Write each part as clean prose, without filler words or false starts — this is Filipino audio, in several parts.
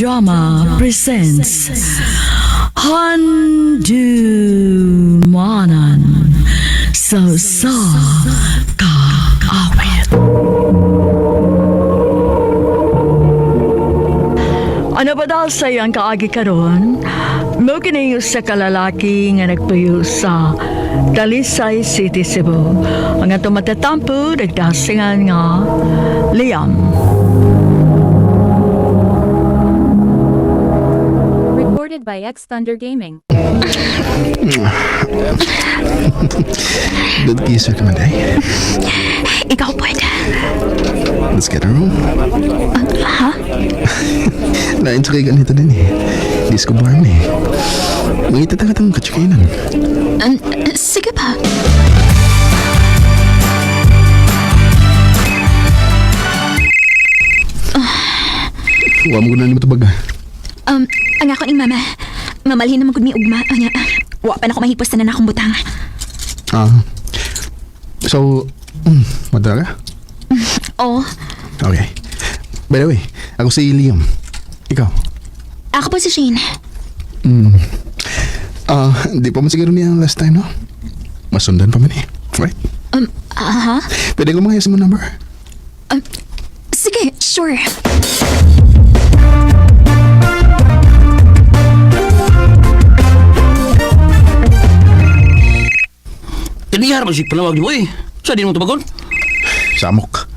Drama presents Handumanan So Kaawit. Ano ba dahil sa iyang kaagi karon? Mo kinayo sa kalalaki nga nagpuyo sa Talisay City, Cebu. Ang atong matatampo, nagdasingan nga Liam. Recorded by X Thunder Gaming. Good kisser ka man, day. Ikaw pwede. Let's get a room. Ha? Lain sa kay ganito din eh. Disco bar na eh. May itatangatang katsikanan. Sige pa. Huwag mo na naman ito baga. Ang ako ni mama. Mamalhin naman gud mi ugma. Anya, wa pa na ako mahipos na akong butang. So, madara ka? Oh, Okay. By the way, ako si Liam. Ikaw? ako po si Shane. Di pa man siguro niya last time, no? Masundan pa man eh. Right? Aha. Pwede ko mangayas mo number? Sige, sure. Kaniyar man si panawag ni mo eh. Sa din mo tabagon? Samok.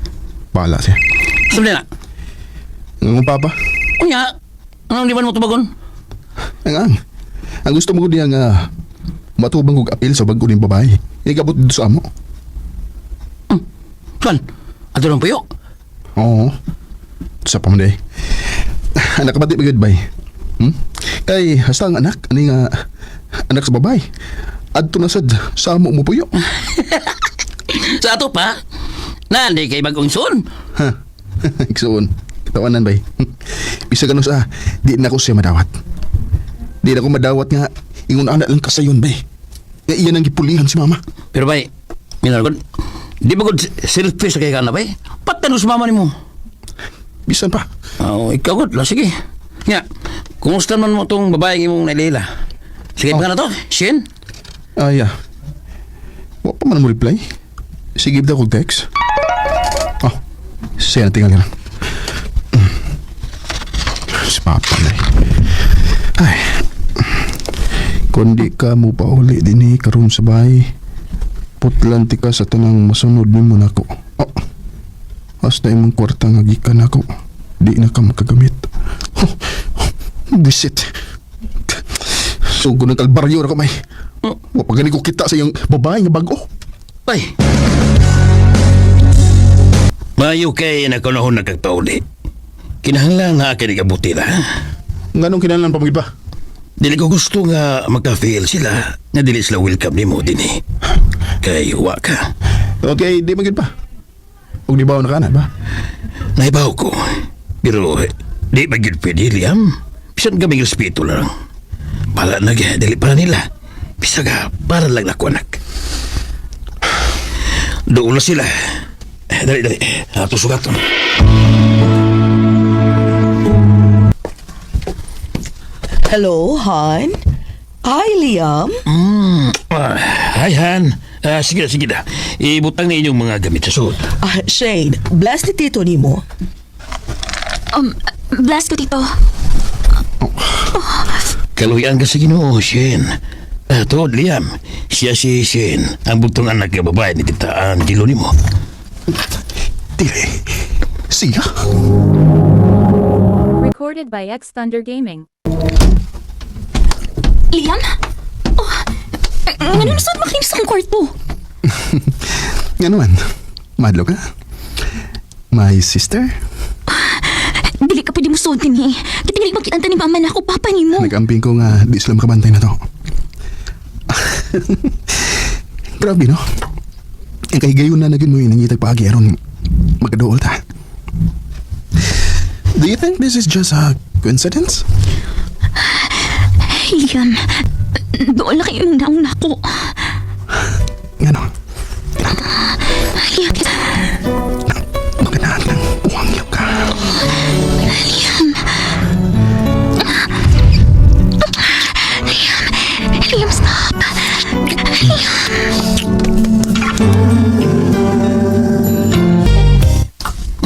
Bahala siya. Sabi na. Ang papa? Unya, anong di man mo tabagon? Ang gusto mo ko niya nga matubang kong apil sa bago ng babae. Ikabot dito sa amo. Saan? Ato lang puyo? Oo. Sa pamanday. Anak ka ba di ba goodbye? Kay hasta ang anak. Ani nga anak sa babae. Adto na sad sa amo mo puyo. Sa ato pa? Nanday kay bagong son. Ha? Iksoon. Tawanan bay. Bisa ganun sa di na ko siya madawat. Di na ko madawat nga ingon anak lang kasayon bay. Nga iyan ang gipulihan si mama. Pero bay, minaragod, di ba gud selfish kay ka na bay? Patano sa mama ni mo? Bisan pa. Ikaw gud, la sige. Nga, kumusta man mo tong babae mong nailila? Sige pa na to, Shin? Yeah. Wa pa man mo reply. Sige daw kong text. Siya na tinggal ka na. Si Papa na ay. Kundi ka mo pa uli din eh karoon sa bahay. Putlanti ka sa tanang masunod ni mo na ko. Hasta imong kwarta nga gikan ako. Di na ka makagamit. Bisit. Sugo ng kalbaryo na ko may. Wapagani ko kita sa iyong babae nga bago. Bay. Mayo kay nakunahon na kagpauli. Kinahanglan na akin ikabuti na. Nganong kinahanglan pa mo iba? Dili ko gusto nga magka-feel sila nga dili sila welcome ni mo din eh. Kay huwa ka. Okay, di magid pa. Huwag di ba na ka na ba? Naibaw ko. Pero di magid pwede, Liam. Bisan kaming respeto lang. Pala dili para nila. Bisa ka, para lang ako anak. Doon na sila. Dali. Ato sugat. Hello, Han? Hi, Liam. Hi, Han. Sige na. Ibutang na inyong mga gamit sa suot. Shane, bless ni Tito ni mo. Bless ko dito. Kaluyan ka sa Ginoo, Shen. Tod, Liam. Siya si Shen, ang butong anak ng babae ni Tita Angelo ni mo. Dili. Siya? Recorded by X Thunder Gaming. Liam? Ngayon saan makinis ang kwarto? Nga naman. Madlo ka? My sister? Dili ka pwede mo suotin eh. Kitingili magkitanta ni mama na ako, papa ni mo. Nag-amping ko nga di sila makabantay na to. Grabe, no? Ang kahigayon na naging mo yung nangitag paagi aron magkadool ta. Do you think this is just a coincidence? Liam, doon lang kayo naong nako. Nga no? Liam, Magandaan ng uwang ka. Liam.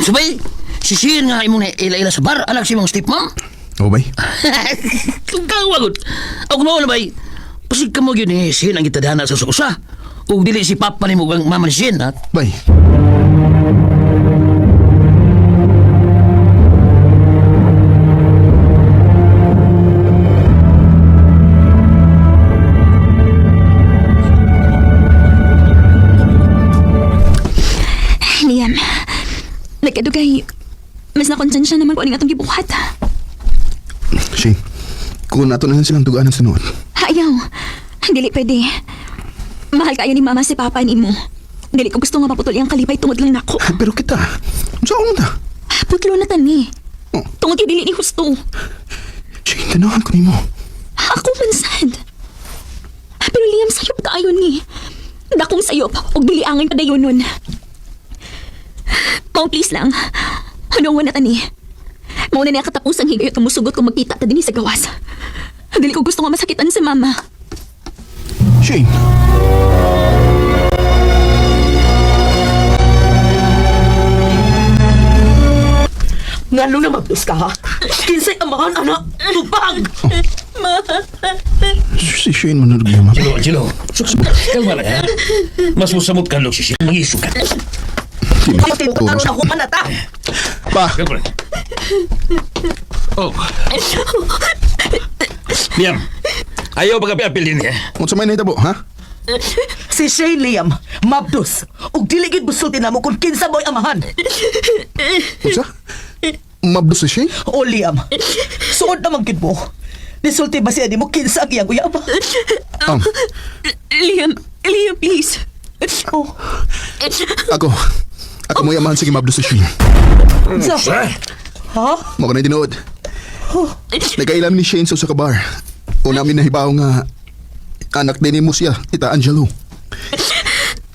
Sabay, sisihin nga imong na ila-ila sa bar, anak si mong stepmom. O bay? Kung kawagot. Ako na bay. Pasig ka mo yun eh, sihin ang itadhana sa sukusa. Ug dili si papa ni mo kang mama ni sihin, ha? Bay. Liam, nagkadugay. Mas nakonsensya naman po ang atong gibuhat. Shane, kung nato na silang dugaan sa noon. Ayaw. Dili pwede. Mahal kayo ni mama si papa ni mo. Dili ko gusto nga maputol ang kalipay tungod lang nako. Pero kita, saan mo ta? Putlo na tani. Oh. Tungod kay dili ni husto. Shane, tanahan ko ni mo. Ako man sad. Pero Liam, sayop tayo ni. Dakong sayop, og dili angin padayon nun. Mao please lang. Anong wala tani? Mao na niya katapusang higayot kung musugot kung magkita ta dinhi sa gawas. Dili ko gusto nga masakitan si mama. Shane. Ngano na mabus ka ha? Kinsay amahan anak, tubag! Si Shane manurog niya, mama. Chilo. Kalma lang, ha? Mas musamot ka, Lok, si sihin. Mag-isukat. Pati mo karoon ako manata! Pa! Kalma lang. Oh. Liam, ayaw pag-apil din, ha? Kung sa may nahitabo, ha? Si Shane Liam, mabdus! Ug diligid busulti na mo kung kinsa mo'y amahan! Kung sa? Mabdos si Shane? O Liam, suod naman gid mo. Nisulti ba siya di mo kinsa ang iyang uyab? Liam, please. Oh, Ako mo yamahan sige mabdos si Shane. sa... Ha? Mo ko na tinuod. Nagkailam ni Shane sa kabar. Una namin nahibaw nga anak din mo siya, Tita Angelo.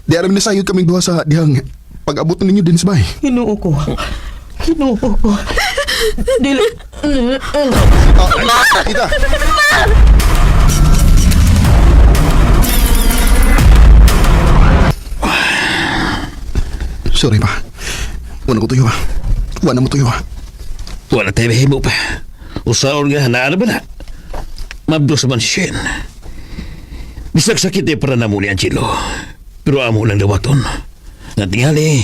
Di aram na sayod kaming duha sa dihang pag-abot ninyo din sa bahay. Hinuo ko. Hinuo ko. Dili... Tita! Sorry pa. Wala ko tuyo ha. Wala mo tuyo ha. Wala tayo mahimo pa. Usaon nga, naano ba na? Mabdos man si Shane. Bisag sakit eh para na mo ni Angelo. Pero amo lang dawaton. Nga tingali,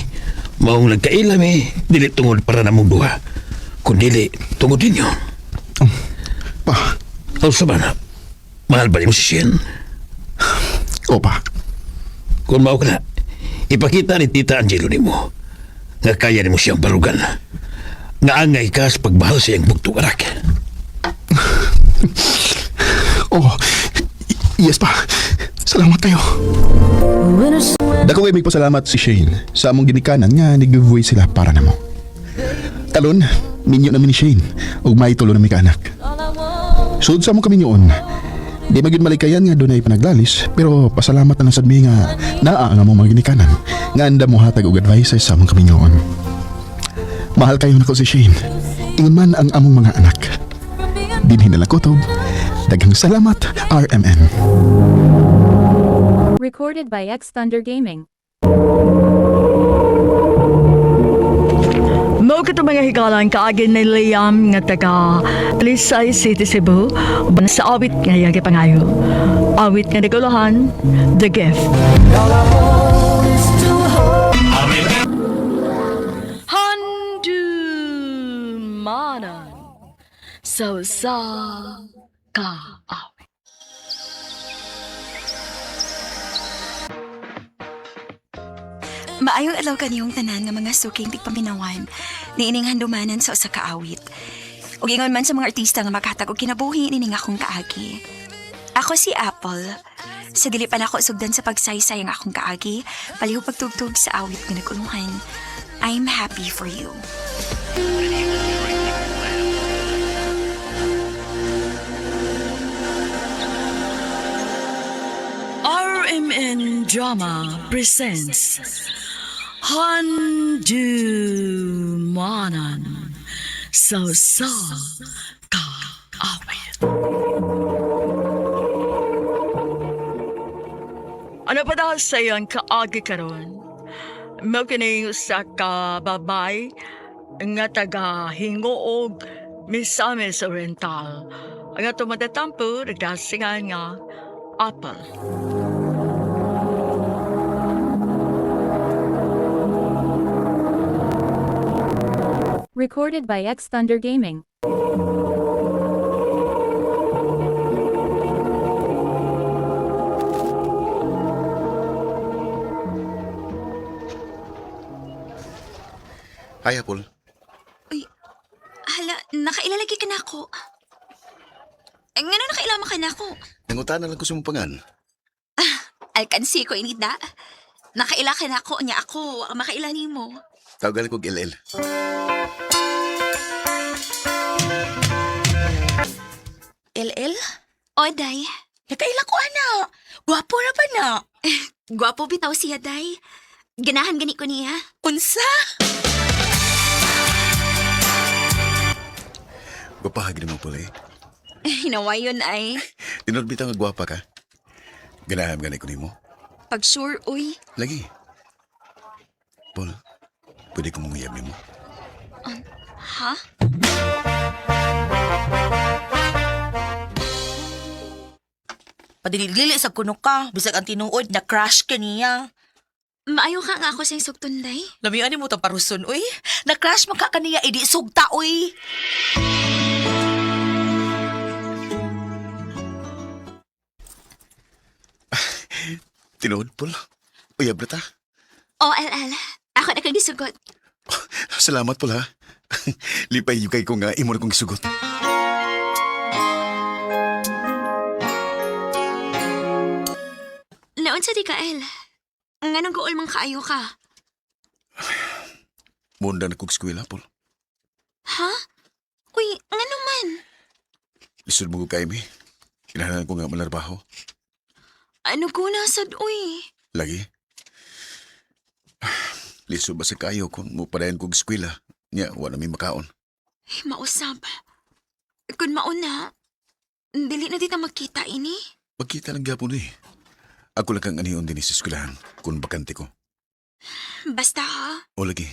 maong nagkailam eh, dili tungod para na mong duha. Kung dili, tungod ninyo. Pa. O sa na, mahal ba niyo si Shane? O pa. Kung mao ka na, ipakita ni Tita Angelo ni mo nga kaya ni mo siyang barugan. Nga angay ka sa pagmahal sa iyang bugtong anak. Oh, yes pa. Salamat kayo. Dako kay magpasalamat si Shane sa among ginikanan nga nag-giveaway sila para namo. Talon, minyo namin ni Shane ug may tulo na may kaanak. Sud sa among kami noon. Di magyud malikayan nga dunay panaglalis pero pasalamat na lang sad mi nga naa ang among mga ginikanan nga anda mo hatag og advice sa among kami noon. Mahal kayo nako si Shane. Ingon man ang among mga anak. Dinhi na lang kutob. Daghang salamat, RMN. Recorded by X Thunder Gaming. Mao ka mga higalan kaagin ni Liam nga taga Talisay City, Cebu. Sa awit nga yagi pangayo. Awit nga naguluhan, The Gift. Handumanan sa ka awit. Maayong adlaw kaniyong tanan nga mga suking tigpaminawan niining handumanan sa usa ka awit. Ug ingon man sa mga artista nga makatag og kinabuhi nining akong kaagi. Ako si Apple. Sa dili pa nako sugdan sa pagsaysay ang akong kaagi, palihog pagtugtog sa awit nga naguluhan. I'm happy for you. RMN Drama presents Handumanan sa ka awit. Ano pa dahil sa iyang kaagi karon? Mo kini sa ka babay nga taga Hingoog, Misamis Oriental. Ang ato matatampo, nagdasingan nga Apple. Recorded by X Thunder Gaming. Hi, Apple. Uy, hala, nakailalagi ka na ako. Nga na nakailama ka na ako. Nangutan na lang ko sa mong pangan. Alkansi ko inida. Nakaila ka na ako, niya ako, ang makailani mo. Tawagan ko LL. LL? O, Day. Nakaila ko, ana. Gwapo na ba na? Gwapo bitaw siya, Day. Ganahan gani ko niya. Unsa? Gupahagi mo pala eh. Hinawayon ay, Tinod bitaw nga gwapa ka. Ganahan gani ko nimo. pag sure, uy. Lagi. Paul, pwede ko mong iyab nimo. Ha? Padilili sa kuno ka. Bisag ang tinuod na crush ka niya. Maayo ka nga ako sa sugton, Day. Lamian mo ta paruson, uy. Na-crush man ka kaniya, idi sugta, uy. Tinod, Paul. Uyab na ta. O, LL. Ako na kang gisugot. Salamat, Paul, ha. Lipay yung kay ko nga imo na kong sugot. Naon sa di ka, El? Nganong gool mang kaayo ka? Munda na kong eskwela, Paul. Ha? Uy, ngano man? Lisod mo ko kay mi. Kinahanglan ko nga malarbaho. Ano ko nasad, uy? Lagi. Lisod ba sa kayo kung mupadayan kong eskwela? Nya, wala mi makaon. Ay, mausap. Kung mauna, dili na dita magkita ini. Magkita lang gapon eh. Ako lang kang aniyon din sa eskwelahan kung bakante ko. Basta ha. O lagi,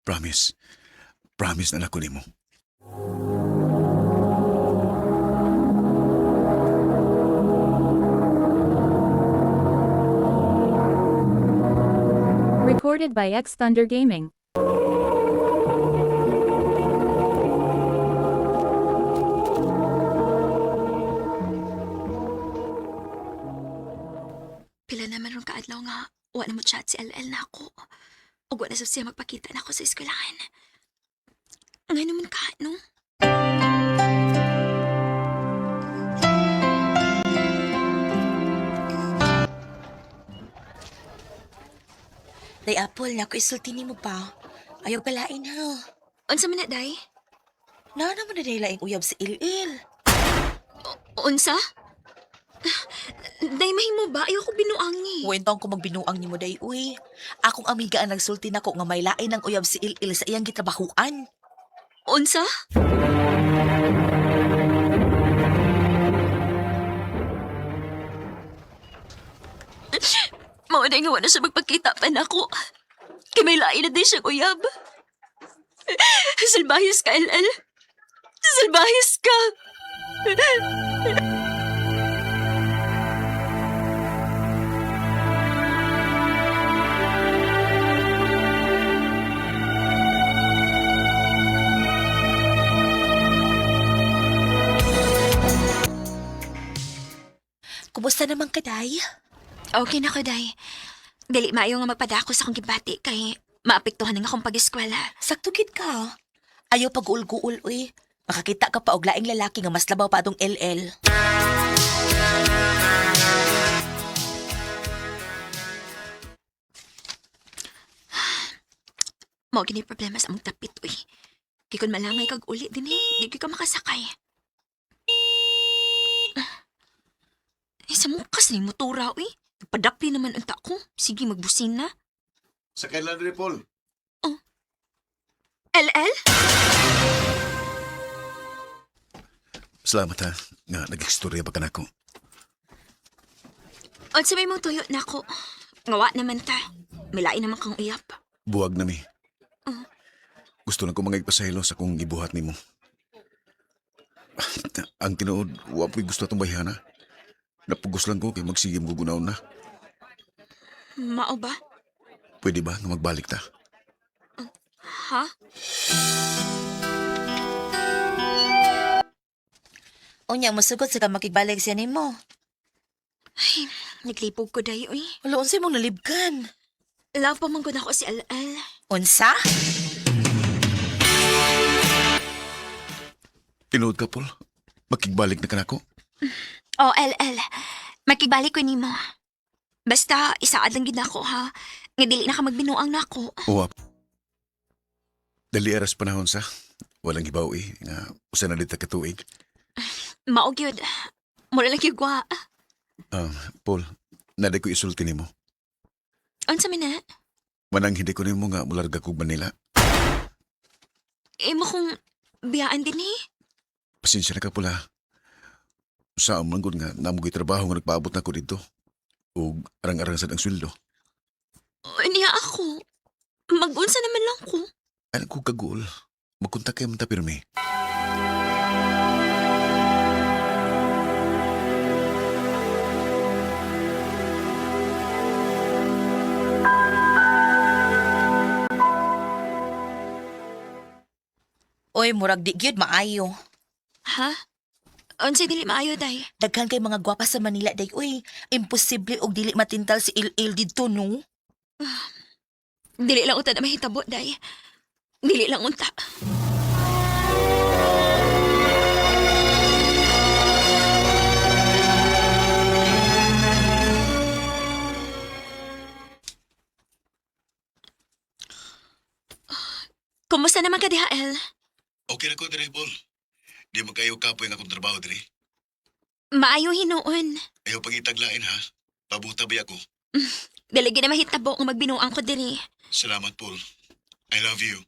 promise. Promise na ako nimo. Recorded by X Thunder Gaming. Pila naman ron kaadlaw nga, wa na mo chat si LL na ako. O wa na sab siya magpakita na ako sa eskwelahan. Nga naman ka, no? Day Apple, naku isulti ni mo pa. Ayaw palain ha. Unsa man na, Day? Na naman na nila yung uyab sa il-il. Unsa? Day, mahimo ba? Ayoko binuangi. Wentong ko magbinuang ni mo day, uy. Akong amiga ang nagsulti na ko nga may lain ng uyab si il-il sa iyang gitrabahuan. Unsa? Maunay nga wala siya magpakita pa na ako. Kaya may lain na din siyang uyab. Salbahis ka, LL. Salbahis ka. Kumusta naman ka, day? Okay na ko, Day. Dili maayo nga magpadako sa akong gibati kay maapektuhan nga akong pag-eskwela. Saktugid ka. Ayaw pag-uul-guul, uy. Makakita ka pa og laing lalaki nga mas labaw pa atong LL. Mao gini problema sa among tapit, uy. Kay kun malangay kag uli din di gyud ka makasakay. Sa mukas ni motora, uy. Nagpadapli naman unta ko. Sige, magbusin na. Sakay lang rin, Paul. LL? Salamat ha, nga nag-ekstorya pa ka na ko. O sabay mong tuyo na ako. Ngawa naman ta. Milain naman kang uyap. Buwag na mi. Gusto lang ko mga ipasaylo sa kung ibuhat nimo. Ang tinuod, wa po'y gusto itong bayhana. Napugos lang ko kay magsigim gugunaw na. Mao ba? Pwede ba nga magbalik ta? Ha? Unya, masugod sa ka makigbalik siya nimo. Ay, naglipog ko day, uy. Wala, unsay mong nalibkan. Love pa man ko na ako si LL. Unsa? Tinuod ka, Paul. Makigbalik na ka na ko. Oh, LL. Makigbalik ko ni mo. Basta, isaad lang gid ako, ha? Nga dili na ka magbinuang na ako. Uwa. Dali aras panahon sa. Walang ibaw nga usa na dita katuig. Maog yun. Mura lang yung gwa. Paul, naday ko isulti nimo. Unsa man na? Manang hindi ko nimo nga mularga kog Manila. Imo kong biyaan din eh. Pasensya na ka pula. Sa amang gud nga namugoy trabaho nga nagpaabot na ko dito. Ug arang-arang sad ang sweldo. Niya ako. Mag-unsa naman lang ko. Ano ko kagul? Magkontak kayo man ta pirmi. Oy, murag di gyud maayo. Ha? Unsa dili maayo, day? Daghan kay mga gwapa sa Manila day. Uy, imposible og dili matintal si Il didto no. Dili lang unta na mahitabo, day. Dili lang unta. Kumusta naman ka, diha, El? Okay na ko dire, Paul. Di man kayo kapoy nga akong trabaho dire. Maayo hinuon. Ayaw pangitaglain ha. Pabuta ba ako? Dalagi na mahitabo nga magbinuang ko diri. Salamat, Paul. I love you.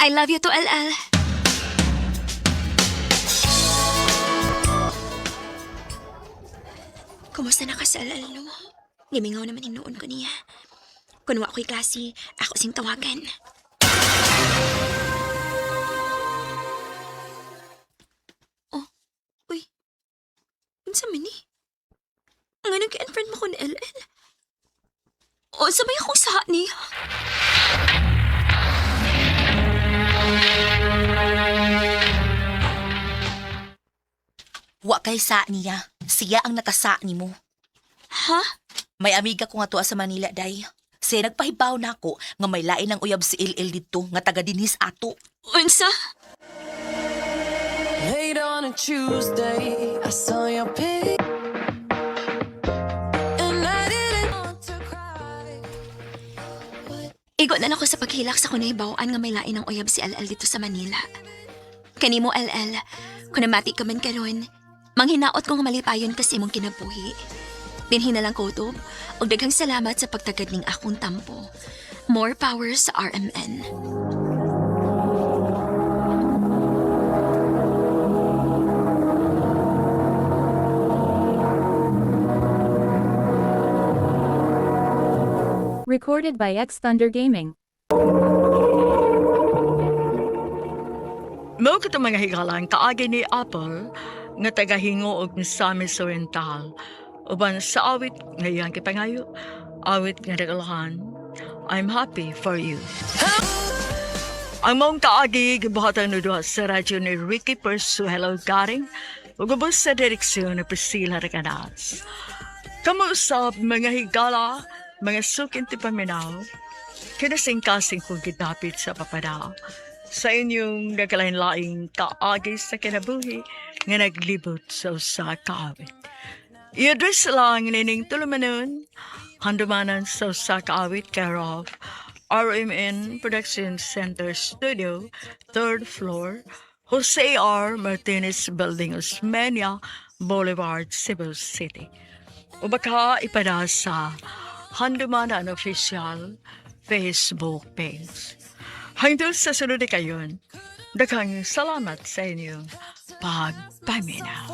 I love you to LL. Kumusta na ka sa LL, no? Gimingaw naman hinuon ko niya. Kung wa ko'y klase, ako sing tawagan. Oh, uy. Unsa man ni? Nga nag-unfriend mo ko ni LL. O, sabay akong saha niya. Wa kay sa niya. Siya ang nakasa nimo. Ha? May amiga ko nga tuwa sa Manila day. Siya nagpahibaw na ako nga may lain ang uyab si Il dito nga taga dinis ato. Unsa? Late on a Tuesday, I saw your pic, and I didn't want to cry. Igo na ako sa paghilak sa kunaybawan nga may lain ang uyab si LL dito sa Manila. Kanimo LL, kung namati ka man karon, manghinaot ko nga malipayon kasi imong kinabuhi. Dinhin na lang ko to, ug daghang salamat sa pagtagad ning akong tampo. More power sa RMN. Recorded by X Thunder Gaming. Mao ka mga higalang kaagi ni Apple nga tagahingo og Misamis Oriental uban sa awit ngayon kipangayo awit nga nagalahan I'm happy for you. Ang mong kaagi gibuhatan no duha sa radyo ni Ricky Persuelo Garing ug ubos sa direksyon ni Priscilla Recanas. Kamuusap mga higala, mga sukin ti paminaw, kinasing-kasing kong gidapit sa papada sa inyong nagkalain-laing kaagi sa kinabuhi nga naglibot sa usa ka awit. I-address lang nining tulumanon, handumanan sa usa ka awit care of RMN Production Center Studio, 3rd floor, Jose R. Martinez Building, Osmeña Boulevard, Cebu City. O baka ipada sa Handumanan Official Facebook page. Hangtod sa sunod kayon, daghang salamat sa inyong pagpaminaw.